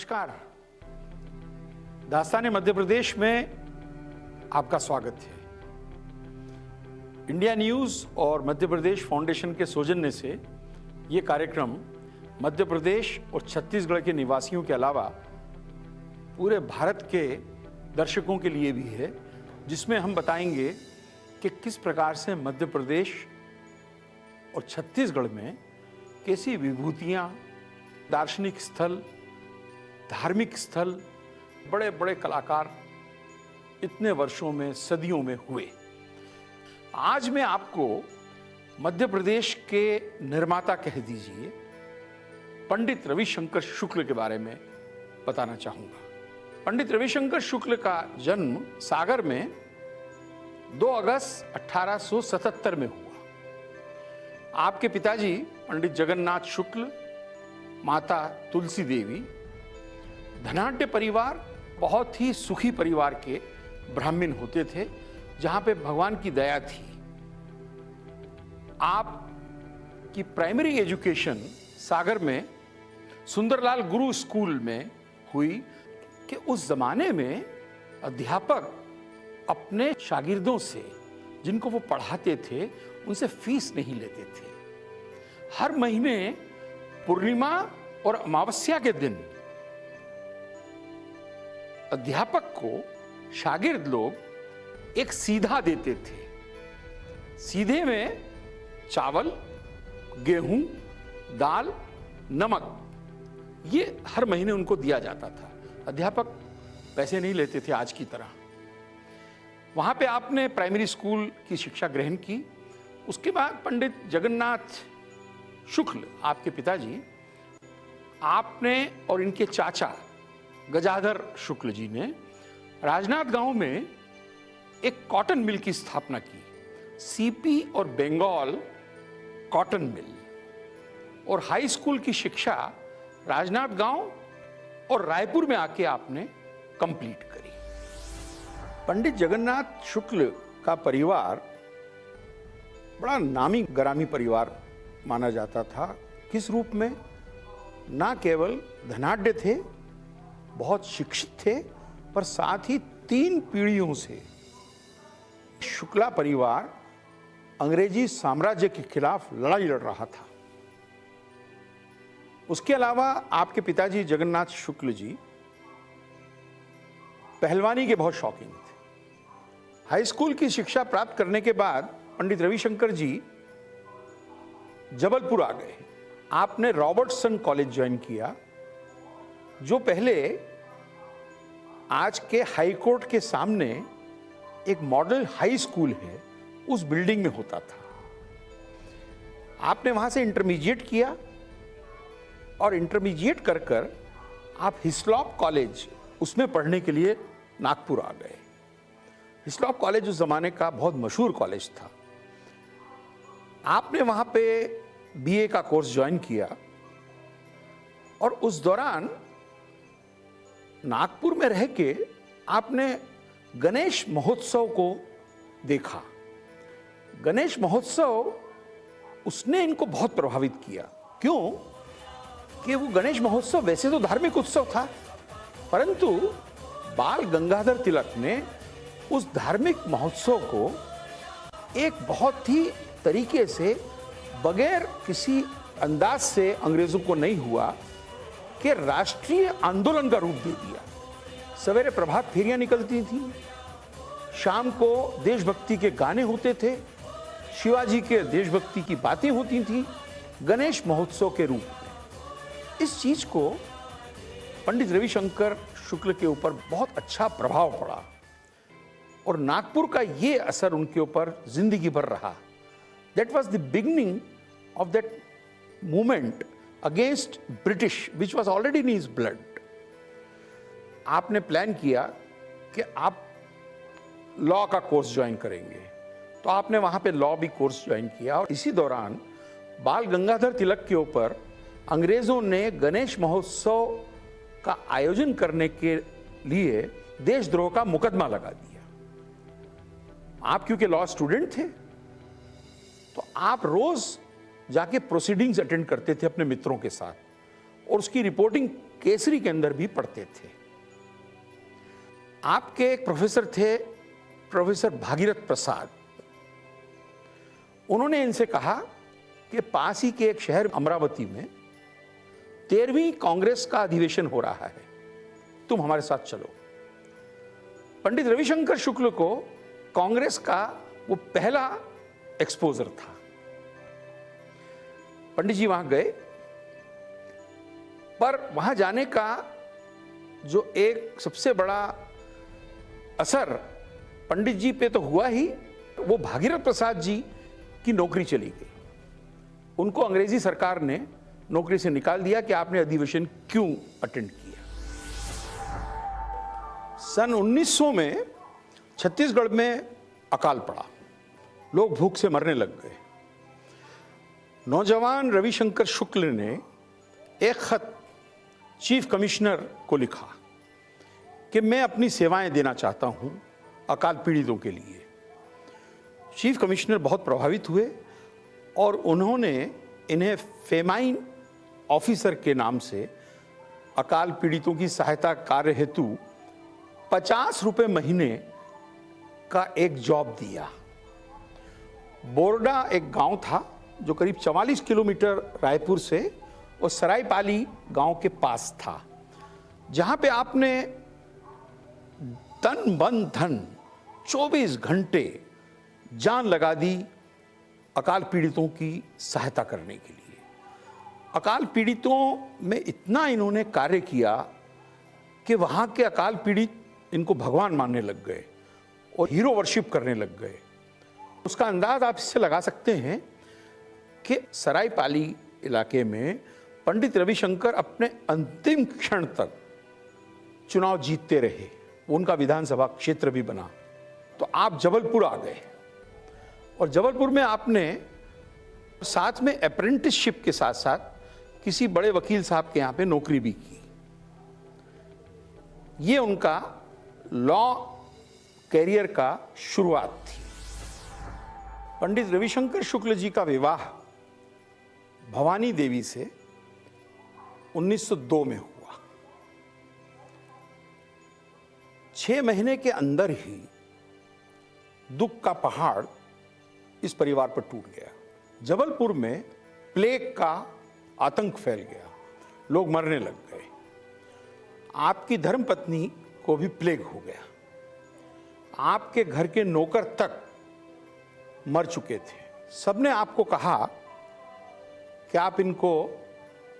नमस्कार। दास्ताने मध्य प्रदेश में आपका स्वागत है। इंडिया न्यूज़ और मध्य प्रदेश फाउंडेशन के सौजन्य से ये कार्यक्रम मध्य प्रदेश और छत्तीसगढ़ के निवासियों के अलावा पूरे भारत के दर्शकों के लिए भी है, जिसमें हम बताएंगे कि किस प्रकार से मध्य प्रदेश और छत्तीसगढ़ में कैसी विभूतियाँ, दार्शनिक स्थल, धार्मिक स्थल, बड़े बड़े कलाकार इतने वर्षों में, सदियों में हुए। आज मैं आपको मध्य प्रदेश के निर्माता कह दीजिए पंडित रविशंकर शुक्ल के बारे में बताना चाहूँगा। पंडित रविशंकर शुक्ल का जन्म सागर में 2 अगस्त 1877 में हुआ। आपके पिताजी पंडित जगन्नाथ शुक्ल, माता तुलसी देवी, धनाढ्य परिवार, बहुत ही सुखी परिवार के ब्राह्मण होते थे, जहां पे भगवान की दया थी। आपकी प्राइमरी एजुकेशन सागर में सुंदरलाल गुरु स्कूल में हुई कि उस जमाने में अध्यापक अपने शागिर्दों से, जिनको वो पढ़ाते थे, उनसे फीस नहीं लेते थे। हर महीने पूर्णिमा और अमावस्या के दिन अध्यापक को शागिर्द लोग एक सीधा देते थे। सीधे में चावल, गेहूं, दाल, नमक, ये हर महीने उनको दिया जाता था। अध्यापक पैसे नहीं लेते थे आज की तरह। वहां पे आपने प्राइमरी स्कूल की शिक्षा ग्रहण की। उसके बाद पंडित जगन्नाथ शुक्ल, आपके पिताजी, आपने और इनके चाचा गजाधर शुक्ल जी ने राजनांदगांव में एक कॉटन मिल की स्थापना की, सीपी और बंगाल कॉटन मिल, और हाई स्कूल की शिक्षा राजनांदगांव और रायपुर में आके आपने कंप्लीट करी। पंडित जगन्नाथ शुक्ल का परिवार बड़ा नामी गरामी परिवार माना जाता था। किस रूप में? ना केवल धनाढ्य थे, बहुत शिक्षित थे, पर साथ ही 3 पीढ़ियों से शुक्ला परिवार अंग्रेजी साम्राज्य के खिलाफ लड़ाई लड़ रहा था। उसके अलावा आपके पिताजी जगन्नाथ शुक्ल जी पहलवानी के बहुत शौकीन थे। हाई स्कूल की शिक्षा प्राप्त करने के बाद पंडित रविशंकर जी जबलपुर आ गए। आपने रॉबर्टसन कॉलेज ज्वाइन किया, जो पहले आज के हाई कोर्ट के सामने एक मॉडल हाई स्कूल है, उस बिल्डिंग में होता था। आपने वहां से इंटरमीडिएट किया और इंटरमीडिएट कर आप हिस्लॉप कॉलेज, उसमें पढ़ने के लिए नागपुर आ गए। हिस्लॉप कॉलेज उस जमाने का बहुत मशहूर कॉलेज था। आपने वहां पे बीए का कोर्स ज्वाइन किया और उस दौरान नागपुर में रह के आपने गणेश महोत्सव को देखा। गणेश महोत्सव उसने इनको बहुत प्रभावित किया। क्यों? कि वो गणेश महोत्सव वैसे तो धार्मिक उत्सव था, परंतु बाल गंगाधर तिलक ने उस धार्मिक महोत्सव को एक बहुत ही तरीके से, बगैर किसी अंदाज से अंग्रेजों को नहीं हुआ, कि राष्ट्रीय आंदोलन का रूप दे दिया। सवेरे प्रभात फेरियां निकलती थी, शाम को देशभक्ति के गाने होते थे, शिवाजी के देशभक्ति की बातें होती थी, गणेश महोत्सव के रूप में। इस चीज को पंडित रविशंकर शुक्ल के ऊपर बहुत अच्छा प्रभाव पड़ा और नागपुर का ये असर उनके ऊपर जिंदगी भर रहा। That was the beginning of that movement against British, which was already in his blood. आपने प्लान किया कि आप लॉ का कोर्स ज्वाइन करेंगे, तो आपने वहां पे लॉ भी कोर्स ज्वाइन किया। और इसी दौरान बाल गंगाधर तिलक के ऊपर अंग्रेजों ने गणेश महोत्सव का आयोजन करने के लिए देशद्रोह का मुकदमा लगा दिया। आप क्योंकि लॉ स्टूडेंट थे, तो आप रोज जाके प्रोसीडिंग्स अटेंड करते थे अपने मित्रों के साथ और उसकी रिपोर्टिंग केसरी के अंदर भी पढ़ते थे। आपके एक प्रोफेसर थे, प्रोफेसर भागीरथ प्रसाद। उन्होंने इनसे कहा कि पास ही के एक शहर अमरावती में 13वीं कांग्रेस का अधिवेशन हो रहा है, तुम हमारे साथ चलो। पंडित रविशंकर शुक्ल को कांग्रेस का वो पहला एक्सपोजर था। पंडित जी वहां गए, पर वहां जाने का जो एक सबसे बड़ा असर पंडित जी पे तो हुआ ही, वो भागीरथ प्रसाद जी की नौकरी चली गई। उनको अंग्रेजी सरकार ने नौकरी से निकाल दिया कि आपने अधिवेशन क्यों अटेंड किया। सन 1900 में छत्तीसगढ़ में अकाल पड़ा, लोग भूख से मरने लग गए। नौजवान रविशंकर शुक्ल ने एक खत चीफ कमिश्नर को लिखा कि मैं अपनी सेवाएं देना चाहता हूं अकाल पीड़ितों के लिए। चीफ कमिश्नर बहुत प्रभावित हुए और उन्होंने इन्हें फेमाइन ऑफिसर के नाम से अकाल पीड़ितों की सहायता कार्य हेतु 50 रुपए महीने का एक जॉब दिया। बोरडा एक गांव था जो करीब 44 किलोमीटर रायपुर से और सरायपाली गांव के पास था, जहां पे आपने तन मन धन 24 घंटे जान लगा दी अकाल पीड़ितों की सहायता करने के लिए। अकाल पीड़ितों में इतना इन्होंने कार्य किया कि वहां के अकाल पीड़ित इनको भगवान मानने लग गए और हीरो वर्शिप करने लग गए। उसका अंदाज आप इससे लगा सकते हैं कि सरायपाली इलाके में पंडित रविशंकर अपने अंतिम क्षण तक चुनाव जीतते रहे, उनका विधानसभा क्षेत्र भी बना। तो आप जबलपुर आ गए और जबलपुर में आपने साथ में अप्रेंटिसशिप के साथ साथ किसी बड़े वकील साहब के यहाँ पे नौकरी भी की। ये उनका लॉ कैरियर का शुरुआत थी। पंडित रविशंकर शुक्ल जी का विवाह भवानी देवी से 1902 में हुआ। 6 महीने के अंदर ही दुख का पहाड़ इस परिवार पर टूट गया। जबलपुर में प्लेग का आतंक फैल गया, लोग मरने लग गए। आपकी धर्मपत्नी को भी प्लेग हो गया। आपके घर के नौकर तक मर चुके थे। सबने आपको कहा कि आप इनको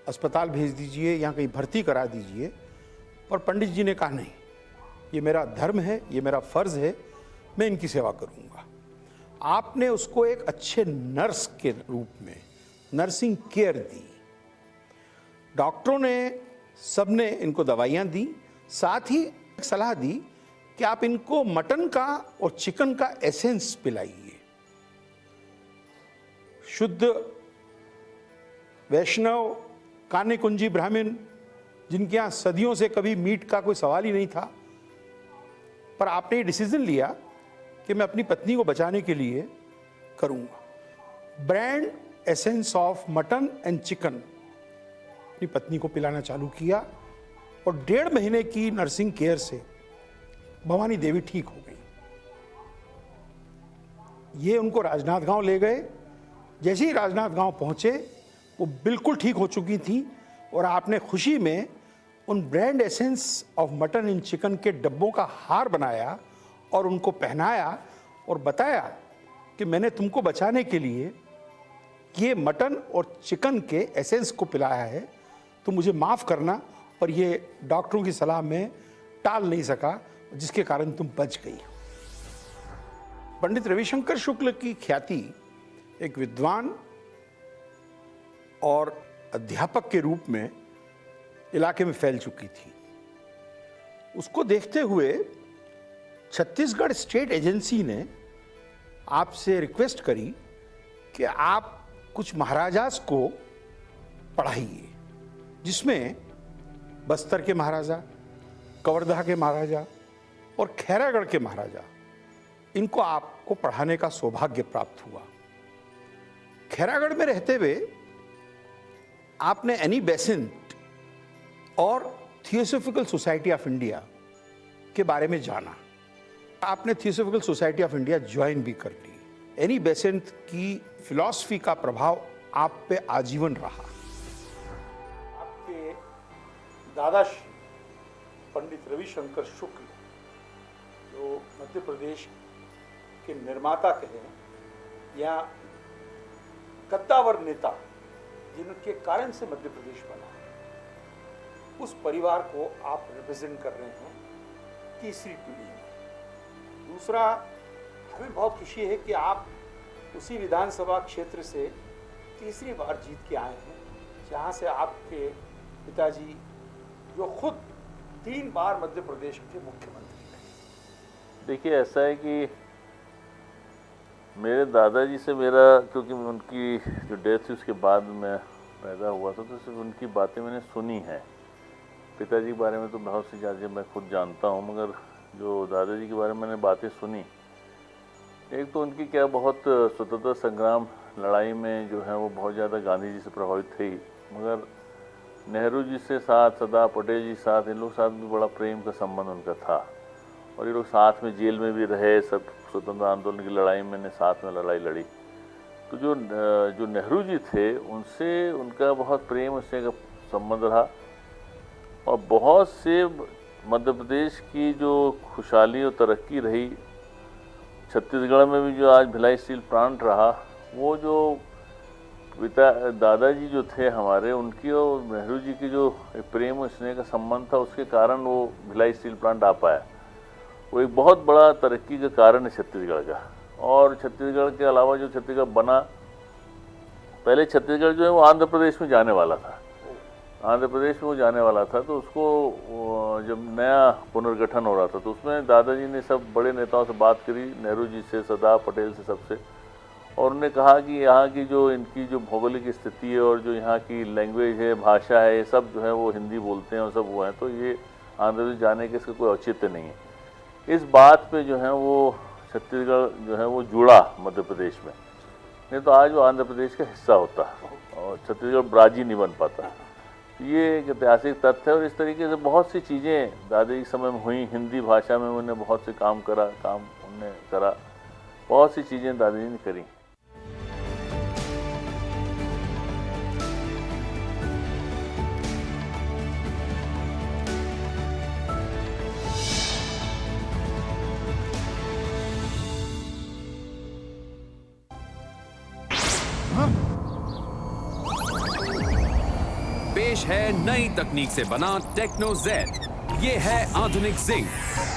अस्पताल भेज दीजिए या कहीं भर्ती करा दीजिए, पर पंडित जी ने कहा नहीं, ये मेरा धर्म है, ये मेरा फर्ज है, मैं इनकी सेवा करूंगा। आपने उसको एक अच्छे नर्स के रूप में नर्सिंग केयर दी। डॉक्टरों ने सबने इनको दवाइयाँ दी, साथ ही एक सलाह दी कि आप इनको मटन का और चिकन का एसेंस पिलाइए। शुद्ध वैष्णव कान्य कुंजी ब्राह्मण जिनके यहाँ सदियों से कभी मीट का कोई सवाल ही नहीं था, पर आपने ये डिसीजन लिया कि मैं अपनी पत्नी को बचाने के लिए करूँगा। Brand essence of mutton and chicken अपनी पत्नी को पिलाना चालू किया और 1.5 महीने की नर्सिंग केयर से भवानी देवी ठीक हो गई। ये उनको राजनांदगांव ले गए। जैसे ही राजनांदगांव पहुंचे वो बिल्कुल ठीक हो चुकी थी और आपने खुशी में उन brand essence of mutton and chicken के डब्बों का हार बनाया और उनको पहनाया और बताया कि मैंने तुमको बचाने के लिए ये मटन और चिकन के एसेंस को पिलाया है, तो मुझे माफ़ करना, पर ये डॉक्टरों की सलाह में टाल नहीं सका, जिसके कारण तुम बच गई। पंडित रविशंकर शुक्ल की ख्याति एक विद्वान और अध्यापक के रूप में इलाके में फैल चुकी थी। उसको देखते हुए छत्तीसगढ़ स्टेट एजेंसी ने आपसे रिक्वेस्ट करी कि आप कुछ महाराजास को पढ़ाइए, जिसमें बस्तर के महाराजा, कवर्धा के महाराजा और खैरागढ़ के महाराजा, इनको आपको पढ़ाने का सौभाग्य प्राप्त हुआ। खैरागढ़ में रहते हुए आपने एनी बेसेंट और थियोसॉफिकल सोसाइटी ऑफ इंडिया के बारे में जाना। आपने theosophical society of India join भी कर ली। एनी बेसेंट की फिलॉसफी का प्रभाव आप पे आजीवन रहा। आपके दादाश्री पंडित रविशंकर शुक्ल, जो मध्य प्रदेश के निर्माता कहें या कद्दावर नेता जिनके कारण से मध्य प्रदेश बना, उस परिवार को आप रिप्रेजेंट कर रहे हैं तीसरी पीढ़ी में। दूसरा, हमें बहुत खुशी है कि आप उसी विधानसभा क्षेत्र से तीसरी बार जीत के आए हैं जहां से आपके पिताजी, जो खुद 3 बार मध्य प्रदेश के मुख्यमंत्री रहे। देखिए, ऐसा है कि मेरे दादाजी से मेरा, क्योंकि उनकी जो डेथ थी उसके बाद मैं पैदा हुआ था, तो सिर्फ उनकी बातें मैंने सुनी हैं। पिताजी के बारे में तो बहुत सी चीज़ें मैं खुद जानता हूँ, मगर जो दादाजी के बारे में मैंने बातें सुनी, एक तो उनकी क्या बहुत स्वतंत्रता संग्राम लड़ाई में जो है वो बहुत ज़्यादा गांधी जी से प्रभावित थे ही, मगर नेहरू जी से साथ, सरदार पटेल जी साथ, इन लोग साथ भी बड़ा प्रेम का संबंध उनका था। और ये लोग साथ में जेल में भी रहे, सब स्वतंत्रता आंदोलन की लड़ाई में साथ में लड़ाई लड़ी। तो जो नेहरू जी थे, उनसे उनका बहुत प्रेम, उससे का संबंध रहा। और बहुत से मध्य प्रदेश की जो खुशहाली और तरक्की रही, छत्तीसगढ़ में भी जो आज भिलाई स्टील प्लांट रहा, वो जो दादाजी जो थे हमारे, उनकी और नेहरू जी की जो प्रेम और स्नेह का संबंध था, उसके कारण वो भिलाई स्टील प्लांट आ पाया। वो एक बहुत बड़ा तरक्की का कारण है छत्तीसगढ़ का। और छत्तीसगढ़ के अलावा जो छत्तीसगढ़ बना, पहले छत्तीसगढ़ जो है वो आंध्र प्रदेश में जाने वाला था। आंध्र प्रदेश में वो जाने वाला था, तो उसको जब नया पुनर्गठन हो रहा था, तो उसमें दादाजी ने सब बड़े नेताओं से बात करी, नेहरू जी से, सरदार पटेल से, सबसे। और उन्होंने कहा कि यहाँ की जो इनकी जो भौगोलिक स्थिति है और जो यहाँ की लैंग्वेज है, भाषा है, ये सब जो है वो हिंदी बोलते हैं और सब वो हैं, तो ये आंध्र प्रदेश जाने के इसका कोई औचित्य नहीं है। इस बात पे जो है वो छत्तीसगढ़ जो है वो जुड़ा मध्य प्रदेश में, नहीं तो आज वो आंध्र प्रदेश का हिस्सा होता और छत्तीसगढ़ राज्य नहीं बन पाता। ये एक ऐतिहासिक तथ्य है। और इस तरीके से बहुत सी चीज़ें दादाजी के समय में हुई। हिंदी भाषा में उन्होंने बहुत से काम उन्होंने करा, बहुत सी चीज़ें दादाजी ने करी। पेश है नई तकनीक से बना टेक्नो जेड। ये है आधुनिक जिंक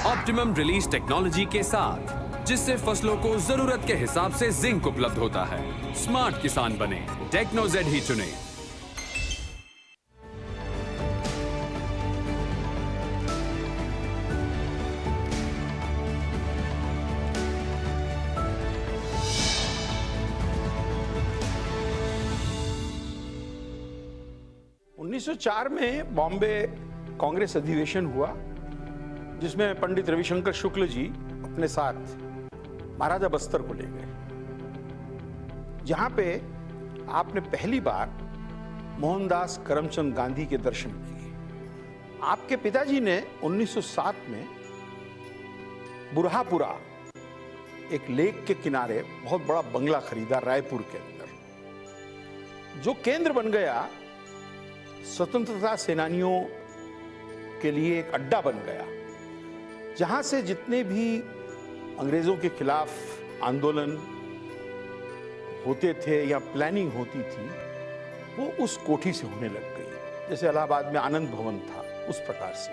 ऑप्टिमम रिलीज टेक्नोलॉजी के साथ, जिससे फसलों को जरूरत के हिसाब से जिंक उपलब्ध होता है। स्मार्ट किसान बने, टेक्नो जेड ही चुने। उन्नीस 1904 में बॉम्बे कांग्रेस अधिवेशन हुआ, जिसमें पंडित रविशंकर शुक्ल जी अपने साथ महाराजा बस्तर को ले गए, जहां पे आपने पहली बार मोहनदास करमचंद गांधी के दर्शन किए। आपके पिताजी ने 1907 में बुरहापुरा, एक लेक के किनारे बहुत बड़ा बंगला खरीदा रायपुर के अंदर, जो केंद्र बन गया, स्वतंत्रता सेनानियों के लिए एक अड्डा बन गया, जहां से जितने भी अंग्रेजों के खिलाफ आंदोलन होते थे या प्लानिंग होती थी, वो उस कोठी से होने लग गई। जैसे इलाहाबाद में आनंद भवन था, उस प्रकार से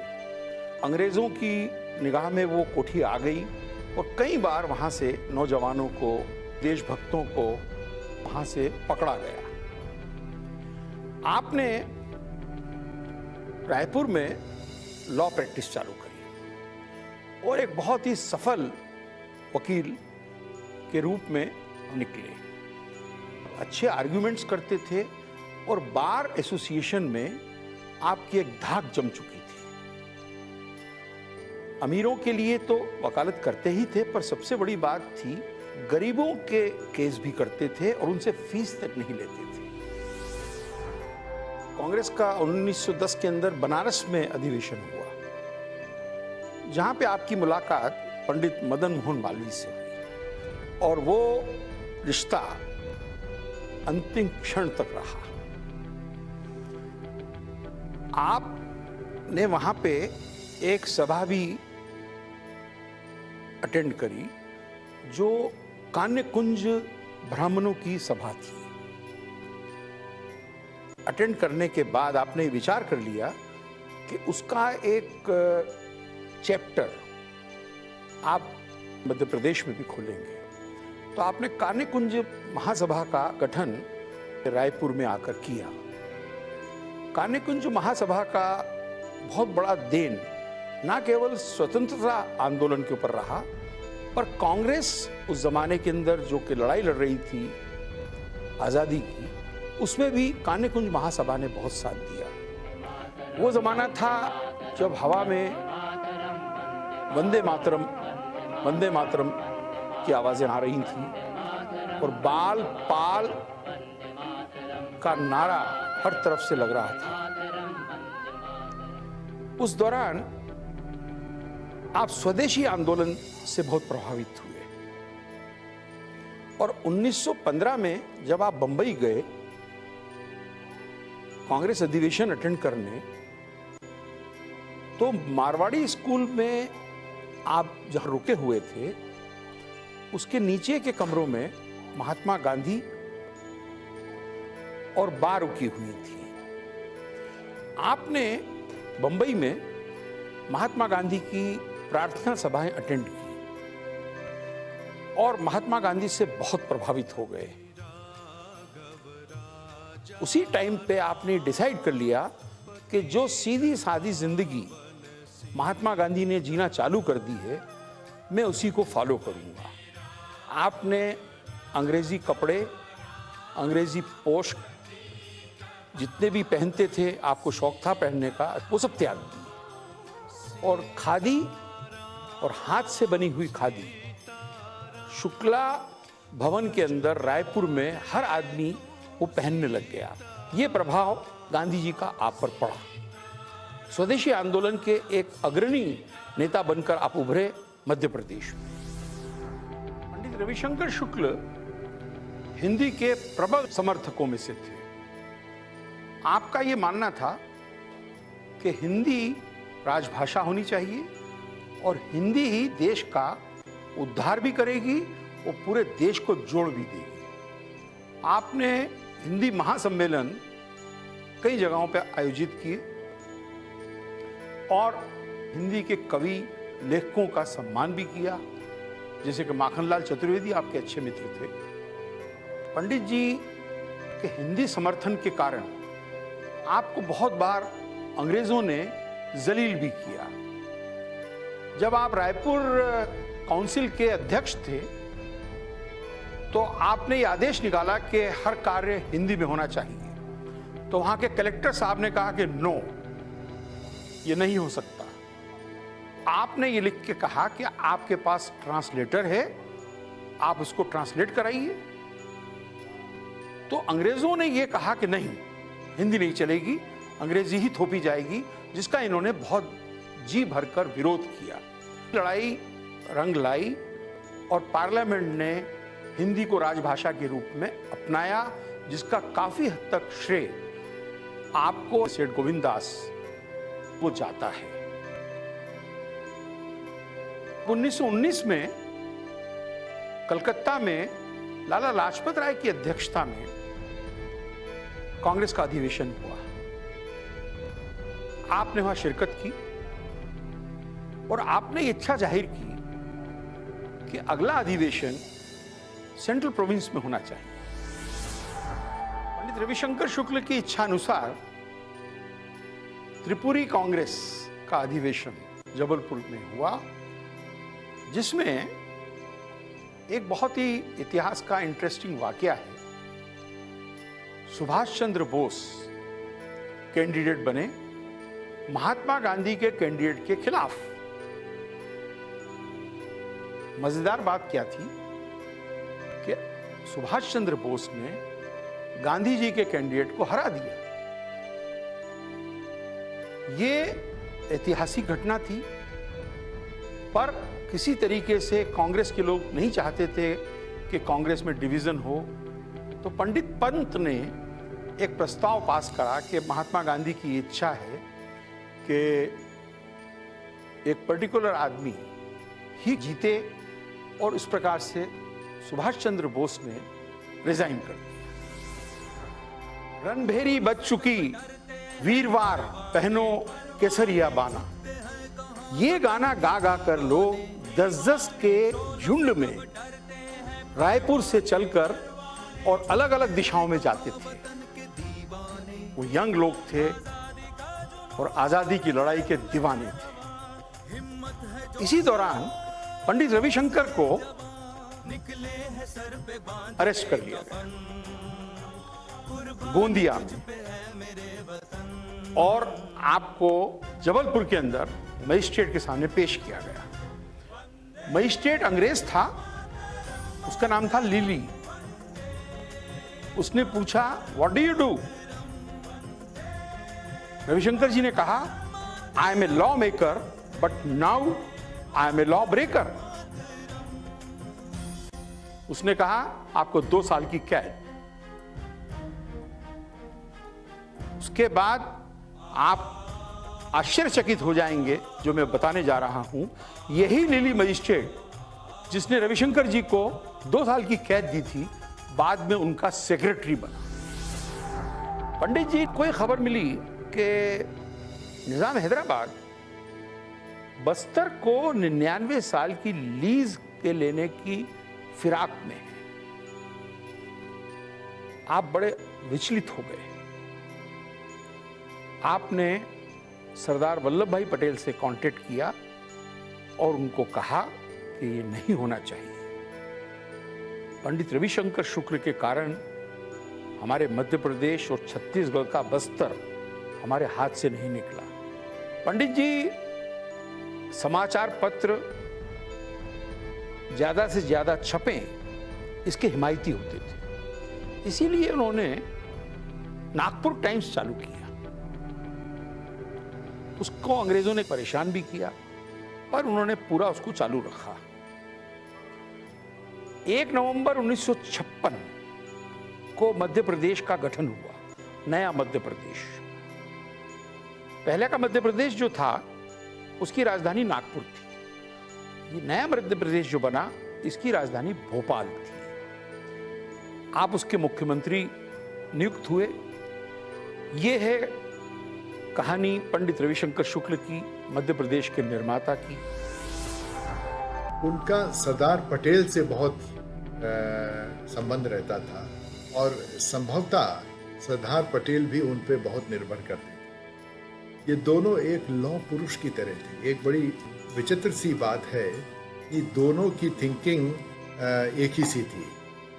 अंग्रेजों की निगाह में वो कोठी आ गई और कई बार वहां से नौजवानों को, देशभक्तों को वहां से पकड़ा गया। आपने रायपुर में लॉ प्रैक्टिस चालू करी और एक बहुत ही सफल वकील के रूप में निकले। अच्छे आर्ग्यूमेंट्स करते थे और बार एसोसिएशन में आपकी एक धाक जम चुकी थी। अमीरों के लिए तो वकालत करते ही थे, पर सबसे बड़ी बात थी गरीबों के केस भी करते थे और उनसे फीस तक नहीं लेते थे। कांग्रेस का 1910 के अंदर बनारस में अधिवेशन हुआ, जहां पे आपकी मुलाकात पंडित मदन मोहन मालवीय से हुई और वो रिश्ता अंतिम क्षण तक रहा। आपने वहां पे एक सभा भी अटेंड करी जो कान्य कुंज ब्राह्मणों की सभा थी। अटेंड करने के बाद आपने विचार कर लिया कि उसका एक चैप्टर आप मध्य प्रदेश में भी खोलेंगे। तो आपने कान्य कुंज महासभा का गठन रायपुर में आकर किया। कान्य कुंज महासभा का बहुत बड़ा देन ना केवल स्वतंत्रता आंदोलन के ऊपर रहा, पर कांग्रेस उस जमाने के अंदर जो कि लड़ाई लड़ रही थी आजादी की, उसमें भी कान्य कुंज महासभा ने बहुत साथ दिया। वो जमाना था जब हवा में वंदे मातरम की आवाजें आ रही थी और बाल पाल का नारा हर तरफ से लग रहा था। उस दौरान आप स्वदेशी आंदोलन से बहुत प्रभावित हुए और 1915 में जब आप बंबई गए कांग्रेस अधिवेशन अटेंड करने, तो मारवाड़ी स्कूल में आप जहां रुके हुए थे उसके नीचे के कमरों में महात्मा गांधी और बार रुकी हुई थी। आपने बंबई में महात्मा गांधी की प्रार्थना सभाएं अटेंड की और महात्मा गांधी से बहुत प्रभावित हो गए। उसी टाइम पे आपने डिसाइड कर लिया कि जो सीधी सादी जिंदगी महात्मा गांधी ने जीना चालू कर दी है, मैं उसी को फॉलो करूंगा। आपने अंग्रेजी कपड़े, अंग्रेजी पोशाक जितने भी पहनते थे, आपको शौक था पहनने का, वो सब त्याग दी और खादी और हाथ से बनी हुई खादी शुक्ला भवन के अंदर रायपुर में हर आदमी वो पहनने लग गया। ये प्रभाव गांधी जी का आप पर पड़ा। स्वदेशी आंदोलन के एक अग्रणी नेता बनकर आप उभरे मध्य प्रदेश में। पंडित रविशंकर शुक्ल हिंदी के प्रबल समर्थकों में से थे। आपका ये मानना था कि हिंदी राजभाषा होनी चाहिए और हिंदी ही देश का उद्धार भी करेगी और पूरे देश को जोड़ भी देगी। आपने हिंदी महासम्मेलन कई जगहों पर आयोजित किए और हिंदी के कवि लेखकों का सम्मान भी किया, जैसे कि माखनलाल चतुर्वेदी आपके अच्छे मित्र थे। पंडित जी के हिंदी समर्थन के कारण आपको बहुत बार अंग्रेजों ने जलील भी किया। जब आप रायपुर काउंसिल के अध्यक्ष थे तो आपने ये आदेश निकाला कि हर कार्य हिंदी में होना चाहिए। तो वहां के कलेक्टर साहब ने कहा कि नो, ये नहीं हो सकता। आपने ये लिख के कहा कि आपके पास ट्रांसलेटर है, आप उसको ट्रांसलेट कराइए। तो अंग्रेजों ने ये कहा कि नहीं, हिंदी नहीं चलेगी, अंग्रेजी ही थोपी जाएगी, जिसका इन्होंने बहुत जी भरकर विरोध किया। लड़ाई रंग लाई और पार्लियामेंट ने हिंदी को राजभाषा के रूप में अपनाया, जिसका काफी हद तक श्रेय आपको सेठ गोविंद दास वो जाता है। 1919 में कलकत्ता में लाला लाजपत राय की अध्यक्षता में कांग्रेस का अधिवेशन हुआ। आपने वहां शिरकत की और आपने इच्छा जाहिर की कि अगला अधिवेशन सेंट्रल प्रोविंस में होना चाहिए। पंडित रविशंकर शुक्ल की इच्छा अनुसार त्रिपुरी कांग्रेस का अधिवेशन जबलपुर में हुआ, जिसमें एक बहुत ही इतिहास का इंटरेस्टिंग वाकया है। सुभाष चंद्र बोस कैंडिडेट बने महात्मा गांधी के कैंडिडेट के खिलाफ। मजेदार बात क्या थी कि सुभाष चंद्र बोस ने गांधी जी के कैंडिडेट को हरा दिया ये ऐतिहासिक घटना थी, पर किसी तरीके से कांग्रेस के लोग नहीं चाहते थे कि कांग्रेस में डिवीजन हो, तो पंडित पंत ने एक प्रस्ताव पास करा कि महात्मा गांधी की इच्छा है कि एक पर्टिकुलर आदमी ही जीते, और इस प्रकार से सुभाष चंद्र बोस ने रिजाइन कर दिया। रणभेरी बच चुकी, वीरवार पहनो केसरिया बाना, ये गाना गा गा कर लोग 10-10 के झुंड में रायपुर से चलकर और अलग अलग दिशाओं में जाते थे। वो यंग लोग थे और आजादी की लड़ाई के दीवाने थे। इसी दौरान पंडित रविशंकर को अरेस्ट कर लिया गया गोंदिया में, और आपको जबलपुर के अंदर मजिस्ट्रेट के सामने पेश किया गया। मजिस्ट्रेट अंग्रेज था, उसका नाम था लिली। उसने पूछा, what do you do? Ravishankar ji ने कहा, I am a law maker but now I am a law breaker. उसने कहा, आपको 2 साल की कैद। उसके बाद आप आश्चर्यचकित हो जाएंगे जो मैं बताने जा रहा हूं। यही लिली मजिस्ट्रेट जिसने रविशंकर जी को 2 साल की कैद दी थी, बाद में उनका सेक्रेटरी बना। पंडित जी को एक खबर मिली कि निजाम हैदराबाद बस्तर को 99 साल की लीज के लेने की फिराक में है। आप बड़े विचलित हो गए। आपने सरदार वल्लभ भाई पटेल से कांटेक्ट किया और उनको कहा कि ये नहीं होना चाहिए। पंडित रविशंकर शुक्ल के कारण हमारे मध्य प्रदेश और छत्तीसगढ़ का बस्तर हमारे हाथ से नहीं निकला। पंडित जी समाचार पत्र ज्यादा से ज्यादा छपें, इसके हिमायती होते थे। इसीलिए उन्होंने नागपुर टाइम्स चालू किया। उसको अंग्रेजों ने परेशान भी किया, पर उन्होंने पूरा उसको चालू रखा। 1 नवंबर 1956 को मध्य प्रदेश का गठन हुआ, नया मध्य प्रदेश। पहले का मध्य प्रदेश जो था उसकी राजधानी नागपुर थी। ये नया मध्य प्रदेश जो बना, इसकी राजधानी भोपाल थी। आप उसके मुख्यमंत्री नियुक्त हुए। ये है कहानी पंडित रविशंकर शुक्ल की, मध्य प्रदेश के निर्माता की। उनका सरदार पटेल से बहुत संबंध रहता था, और संभवतः सरदार पटेल भी उन पे बहुत निर्भर करते थे। ये दोनों एक लौह पुरुष की तरह थे। एक बड़ी विचित्र सी बात है कि दोनों की थिंकिंग एक ही सी थी,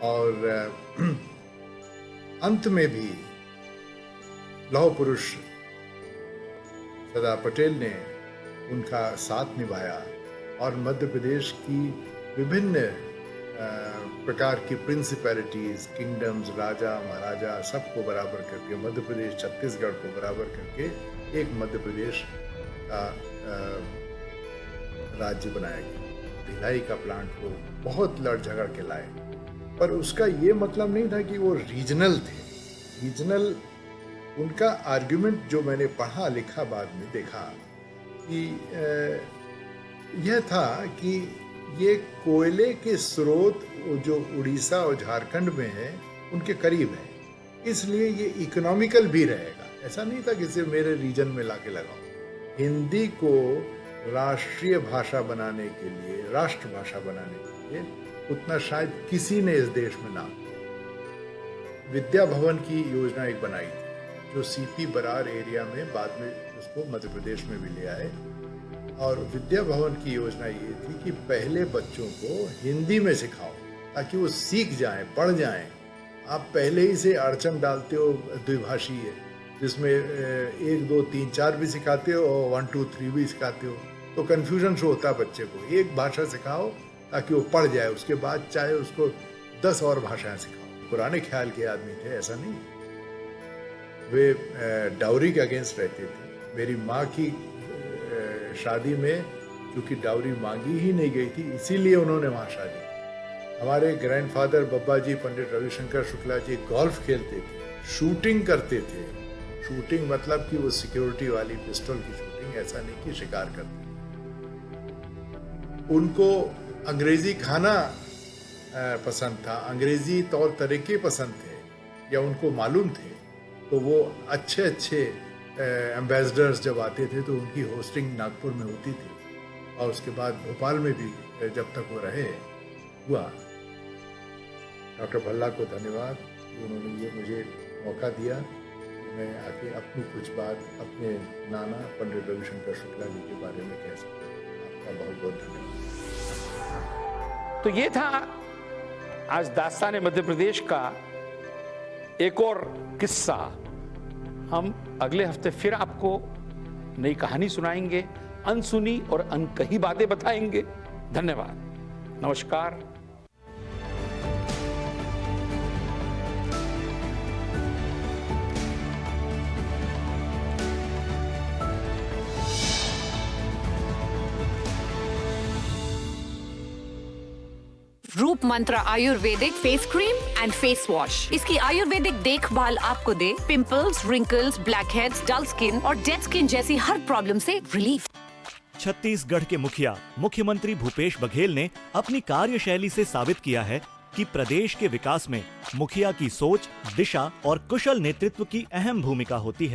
और अंत में भी लौह पुरुष सरदार पटेल ने उनका साथ निभाया, और मध्य प्रदेश की विभिन्न प्रकार की प्रिंसिपैलिटीज, किंगडम्स, राजा महाराजा सबको बराबर करके, मध्य प्रदेश छत्तीसगढ़ को बराबर करके एक मध्य प्रदेश का राज्य बनाया गया। भिलाई का प्लांट को बहुत लड़ झगड़ के लाए, पर उसका ये मतलब नहीं था कि वो रीजनल थे। रीजनल उनका आर्ग्यूमेंट जो मैंने पढ़ा लिखा बाद में देखा कि यह था कि ये कोयले के स्रोत जो उड़ीसा और झारखंड में है उनके करीब है, इसलिए ये इकोनॉमिकल भी रहेगा। ऐसा नहीं था कि सिर्फ मेरे रीजन में लाके लगाओ। हिंदी को राष्ट्रीय भाषा बनाने के लिए, राष्ट्र भाषा बनाने के लिए उतना शायद किसी ने इस देश में ना। विद्या भवन की योजना एक बनाई थी, जो सीपी बरार एरिया में, बाद में उसको मध्य प्रदेश में भी ले आए। और विद्या भवन की योजना ये थी कि पहले बच्चों को हिंदी में सिखाओ ताकि वो सीख जाएं, पढ़ जाएं। आप पहले ही से अड़चन डालते हो द्विभाषी है, जिसमें 1 2 3 4 भी सिखाते हो और 1 2 3 भी सिखाते हो, तो कन्फ्यूजन शो होता है बच्चे को। एक भाषा सिखाओ ताकि वो पढ़ जाए, उसके बाद चाहे उसको 10 और भाषाएं सिखाओ। पुराने ख्याल के आदमी थे, ऐसा नहीं। वे डाउरी के अगेंस्ट रहते थे, मेरी माँ की शादी में क्योंकि डाउरी मांगी ही नहीं गई थी, इसीलिए उन्होंने वहाँ शादी की। हमारे ग्रैंडफादर बब्बा जी, पंडित रविशंकर शुक्ला जी गोल्फ खेलते थे, शूटिंग करते थे। शूटिंग मतलब कि वो सिक्योरिटी वाली पिस्टल की शूटिंग, ऐसा नहीं कि शिकार करते। उनको अंग्रेजी खाना पसंद था, अंग्रेजी तौर तरीके पसंद थे या उनको मालूम थे, तो वो अच्छे अच्छे एम्बेसडर्स जब आते थे तो उनकी होस्टिंग नागपुर में होती थी, और उसके बाद भोपाल में भी जब तक वो रहे हुआ। डॉक्टर भल्ला को धन्यवाद, उन्होंने ये मुझे मौका दिया, मैं आके अपनी कुछ बात अपने नाना पंडित रविशंकर शुक्ला जी के बारे में कह सकता हूँ। आपका बहुत बहुत धन्यवाद। तो ये था आज दास्तान मध्य प्रदेश का एक और किस्सा। हम अगले हफ्ते फिर आपको नई कहानी सुनाएंगे, अनसुनी और अनकही बातें बताएंगे। धन्यवाद, नमस्कार। रूप मंत्रा आयुर्वेदिक face cream and face wash. इसकी आयुर्वेदिक देखभाल आपको दे pimples, wrinkles, blackheads, dull skin और डेड स्किन जैसी हर प्रॉब्लम से रिलीफ। छत्तीसगढ़ के मुखिया मुख्यमंत्री भूपेश बघेल ने अपनी कार्यशैली से साबित किया है कि प्रदेश के विकास में मुखिया की सोच, दिशा और कुशल नेतृत्व की अहम भूमिका होती है।